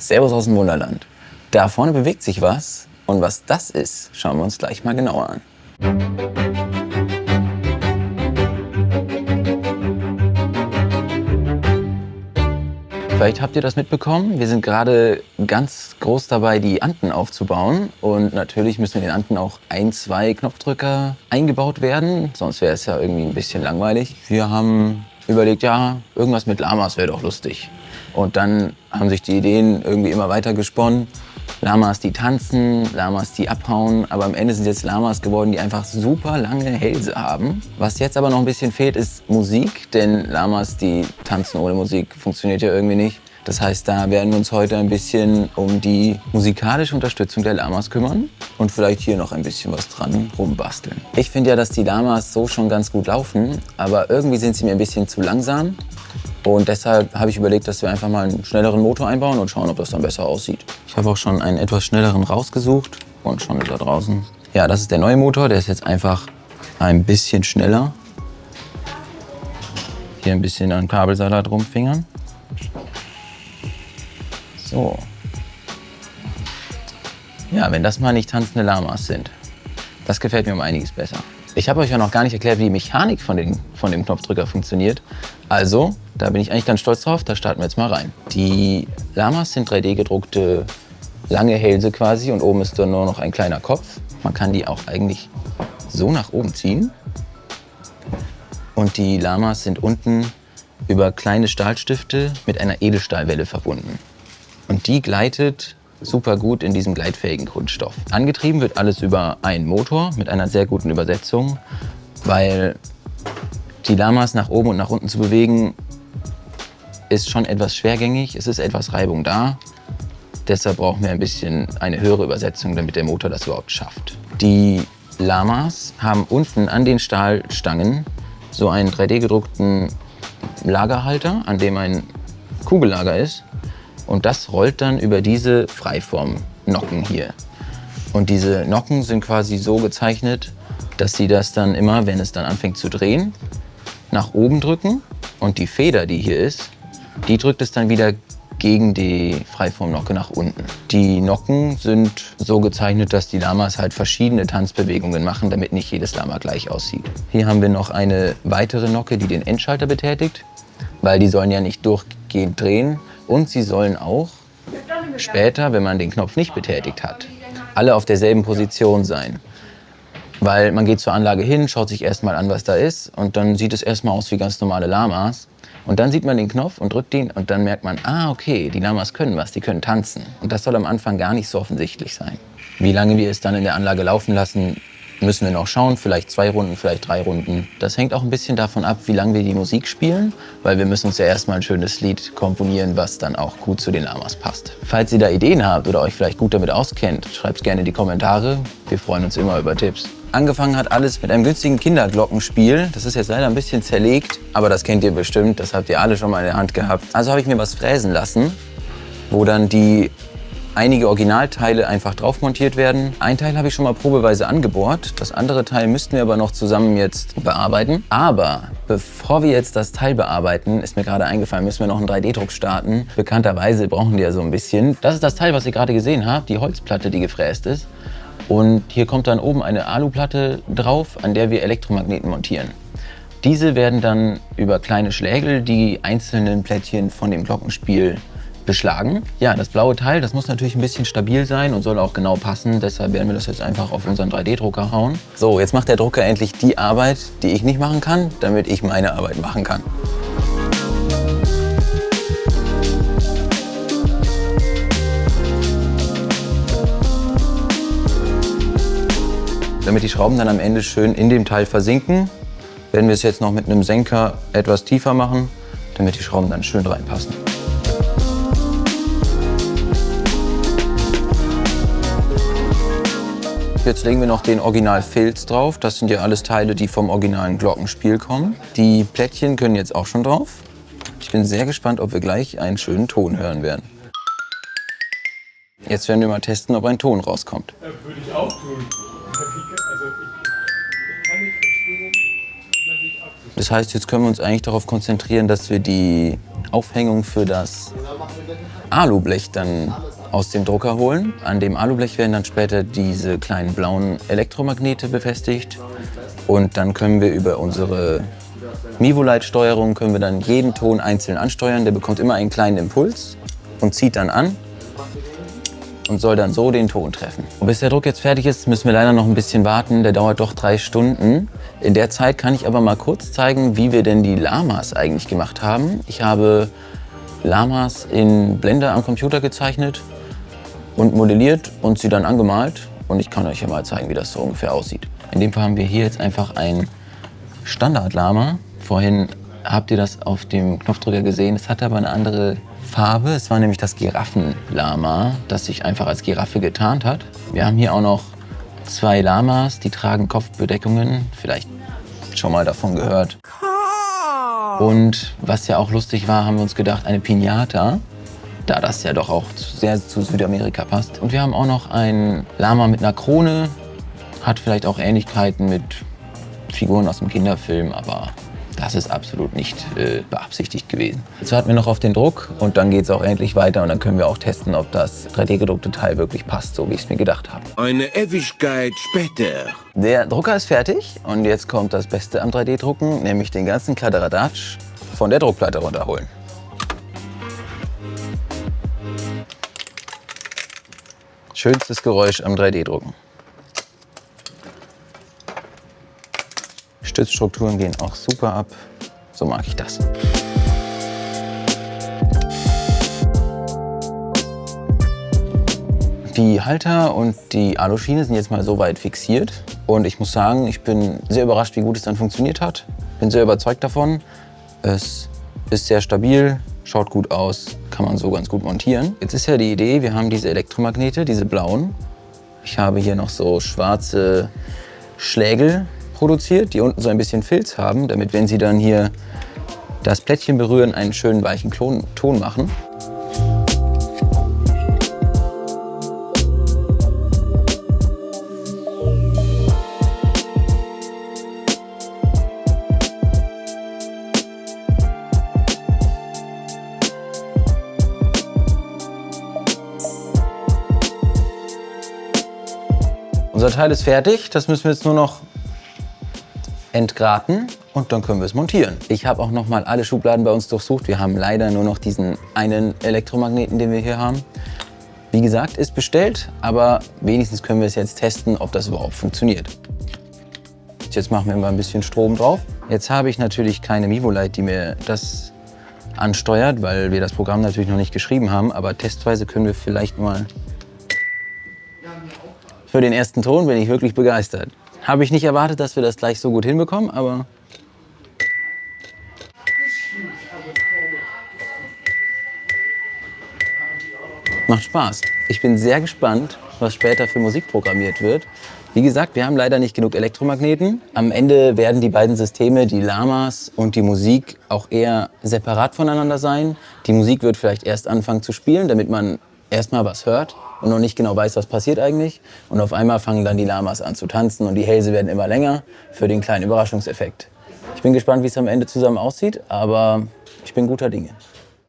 Servus aus dem Wunderland. Da vorne bewegt sich was und was das ist, schauen wir uns gleich mal genauer an. Vielleicht habt ihr das mitbekommen, wir sind gerade ganz groß dabei, die Anten aufzubauen. Und natürlich müssen in den Anten auch 1, 2 Knopfdrücker eingebaut werden, sonst wäre es ja irgendwie ein bisschen langweilig. Wir haben überlegt, ja, irgendwas mit Lamas wäre doch lustig. Und dann haben sich die Ideen irgendwie immer weiter gesponnen. Lamas, die tanzen, Lamas, die abhauen. Aber am Ende sind jetzt Lamas geworden, die einfach super lange Hälse haben. Was jetzt aber noch ein bisschen fehlt, ist Musik. Denn Lamas, die tanzen ohne Musik, funktioniert ja irgendwie nicht. Das heißt, da werden wir uns heute ein bisschen um die musikalische Unterstützung der Lamas kümmern. Und vielleicht hier noch ein bisschen was dran rumbasteln. Ich finde ja, dass die Lamas so schon ganz gut laufen. Aber irgendwie sind sie mir ein bisschen zu langsam. Und deshalb habe ich überlegt, dass wir einfach mal einen schnelleren Motor einbauen und schauen, ob das dann besser aussieht. Ich habe auch schon einen etwas schnelleren rausgesucht und schon ist er draußen. Ja, das ist der neue Motor, der ist jetzt einfach ein bisschen schneller. Hier ein bisschen an Kabelsalat rumfingern. So. Ja, wenn das mal nicht tanzende Lamas sind, das gefällt mir um einiges besser. Ich habe euch ja noch gar nicht erklärt, wie die Mechanik von dem Knopfdrücker funktioniert. Also, da bin ich eigentlich ganz stolz drauf, da starten wir jetzt mal rein. Die Lamas sind 3D gedruckte lange Hälse quasi und oben ist dann nur noch ein kleiner Kopf. Man kann die auch eigentlich so nach oben ziehen. Und die Lamas sind unten über kleine Stahlstifte mit einer Edelstahlwelle verbunden. Und die gleitet super gut in diesem gleitfähigen Kunststoff. Angetrieben wird alles über einen Motor mit einer sehr guten Übersetzung, weil die Lamas nach oben und nach unten zu bewegen ist schon etwas schwergängig, es ist etwas Reibung da. Deshalb brauchen wir ein bisschen eine höhere Übersetzung, damit der Motor das überhaupt schafft. Die Lamas haben unten an den Stahlstangen so einen 3D-gedruckten Lagerhalter, an dem ein Kugellager ist. Und das rollt dann über diese Freiform-Nocken hier. Und diese Nocken sind quasi so gezeichnet, dass sie das dann immer, wenn es dann anfängt zu drehen, nach oben drücken. Und die Feder, die hier ist, die drückt es dann wieder gegen die Freiform-Nocke nach unten. Die Nocken sind so gezeichnet, dass die Lamas halt verschiedene Tanzbewegungen machen, damit nicht jedes Lama gleich aussieht. Hier haben wir noch eine weitere Nocke, die den Endschalter betätigt, weil die sollen ja nicht durchgehend drehen. Und sie sollen auch später, wenn man den Knopf nicht betätigt hat, alle auf derselben Position sein. Weil man geht zur Anlage hin, schaut sich erstmal an, was da ist und dann sieht es erstmal aus wie ganz normale Lamas. Und dann sieht man den Knopf und drückt ihn und dann merkt man, ah okay, die Lamas können was, die können tanzen. Und das soll am Anfang gar nicht so offensichtlich sein. Wie lange wir es dann in der Anlage laufen lassen, müssen wir noch schauen, vielleicht 2 Runden, vielleicht 3 Runden. Das hängt auch ein bisschen davon ab, wie lange wir die Musik spielen, weil wir müssen uns ja erstmal ein schönes Lied komponieren, was dann auch gut zu den Lamas passt. Falls ihr da Ideen habt oder euch vielleicht gut damit auskennt, schreibt es gerne in die Kommentare. Wir freuen uns immer über Tipps. Angefangen hat alles mit einem günstigen Kinderglockenspiel. Das ist jetzt leider ein bisschen zerlegt, aber das kennt ihr bestimmt, das habt ihr alle schon mal in der Hand gehabt. Also habe ich mir was fräsen lassen, wo dann einige Originalteile einfach drauf montiert werden. Ein Teil habe ich schon mal probeweise angebohrt. Das andere Teil müssten wir aber noch zusammen jetzt bearbeiten. Aber bevor wir jetzt das Teil bearbeiten, ist mir gerade eingefallen, müssen wir noch einen 3D-Druck starten. Bekannterweise brauchen die ja so ein bisschen. Das ist das Teil, was ihr gerade gesehen habt, die Holzplatte, die gefräst ist. Und hier kommt dann oben eine Aluplatte drauf, an der wir Elektromagneten montieren. Diese werden dann über kleine Schlägel die einzelnen Plättchen von dem Glockenspiel beschlagen. Ja, das blaue Teil, das muss natürlich ein bisschen stabil sein und soll auch genau passen. Deshalb werden wir das jetzt einfach auf unseren 3D-Drucker hauen. So, jetzt macht der Drucker endlich die Arbeit, die ich nicht machen kann, damit ich meine Arbeit machen kann. Damit die Schrauben dann am Ende schön in dem Teil versinken, werden wir es jetzt noch mit einem Senker etwas tiefer machen, damit die Schrauben dann schön reinpassen. Jetzt legen wir noch den Original-Filz drauf. Das sind ja alles Teile, die vom originalen Glockenspiel kommen. Die Plättchen können jetzt auch schon drauf. Ich bin sehr gespannt, ob wir gleich einen schönen Ton hören werden. Jetzt werden wir mal testen, ob ein Ton rauskommt. Würde ich auch tun. Also ich kann nicht verstehen, wie man sich absichert. Das heißt, jetzt können wir uns eigentlich darauf konzentrieren, dass wir die Aufhängung für das Alublech dann aus dem Drucker holen. An dem Alublech werden dann später diese kleinen blauen Elektromagnete befestigt. Und dann können wir über unsere Mivolite-Steuerung können wir dann jeden Ton einzeln ansteuern. Der bekommt immer einen kleinen Impuls und zieht dann an und soll dann so den Ton treffen. Und bis der Druck jetzt fertig ist, müssen wir leider noch ein bisschen warten. Der dauert doch 3 Stunden. In der Zeit kann ich aber mal kurz zeigen, wie wir denn die Lamas eigentlich gemacht haben. Ich habe Lamas in Blender am Computer gezeichnet und modelliert und sie dann angemalt. Und ich kann euch ja mal zeigen, wie das so ungefähr aussieht. In dem Fall haben wir hier jetzt einfach ein Standard-Lama. Vorhin habt ihr das auf dem Knopfdrücker gesehen. Es hatte aber eine andere Farbe. Es war nämlich das Giraffen-Lama, das sich einfach als Giraffe getarnt hat. Wir haben hier auch noch 2 Lamas, die tragen Kopfbedeckungen. Vielleicht schon mal davon gehört. Und was ja auch lustig war, haben wir uns gedacht, eine Piñata, da das ja doch auch sehr zu Südamerika passt. Und wir haben auch noch ein Lama mit einer Krone. Hat vielleicht auch Ähnlichkeiten mit Figuren aus dem Kinderfilm, aber das ist absolut nicht beabsichtigt gewesen. Jetzt warten wir noch auf den Druck und dann geht es auch endlich weiter und dann können wir auch testen, ob das 3D-gedruckte Teil wirklich passt, so wie ich es mir gedacht habe. Eine Ewigkeit später. Der Drucker ist fertig und jetzt kommt das Beste am 3D-Drucken, nämlich den ganzen Kladderadatsch von der Druckplatte runterholen. Schönstes Geräusch am 3D-Drucken. Stützstrukturen gehen auch super ab. So mag ich das. Die Halter und die Aluschiene sind jetzt mal so weit fixiert. Und ich muss sagen, ich bin sehr überrascht, wie gut es dann funktioniert hat. Bin sehr überzeugt davon. Es ist sehr stabil, schaut gut aus, kann man so ganz gut montieren. Jetzt ist ja die Idee, wir haben diese Elektromagnete, diese blauen. Ich habe hier noch so schwarze Schlägel produziert, die unten so ein bisschen Filz haben, damit, wenn sie dann hier das Plättchen berühren, einen schönen weichen Ton machen. Unser Teil ist fertig, das müssen wir jetzt nur noch entgraten und dann können wir es montieren. Ich habe auch noch mal alle Schubladen bei uns durchsucht. Wir haben leider nur noch diesen einen Elektromagneten, den wir hier haben. Wie gesagt, ist bestellt, aber wenigstens können wir es jetzt testen, ob das überhaupt funktioniert. Jetzt machen wir mal ein bisschen Strom drauf. Jetzt habe ich natürlich keine Mivolite, die mir das ansteuert, weil wir das Programm natürlich noch nicht geschrieben haben, aber testweise können wir vielleicht mal... Für den ersten Ton bin ich wirklich begeistert. Habe ich nicht erwartet, dass wir das gleich so gut hinbekommen, aber... Macht Spaß. Ich bin sehr gespannt, was später für Musik programmiert wird. Wie gesagt, wir haben leider nicht genug Elektromagneten. Am Ende werden die beiden Systeme, die Lamas und die Musik, auch eher separat voneinander sein. Die Musik wird vielleicht erst anfangen zu spielen, damit man erstmal was hört und noch nicht genau weiß, was passiert eigentlich. Und auf einmal fangen dann die Lamas an zu tanzen und die Hälse werden immer länger für den kleinen Überraschungseffekt. Ich bin gespannt, wie es am Ende zusammen aussieht, aber ich bin guter Dinge.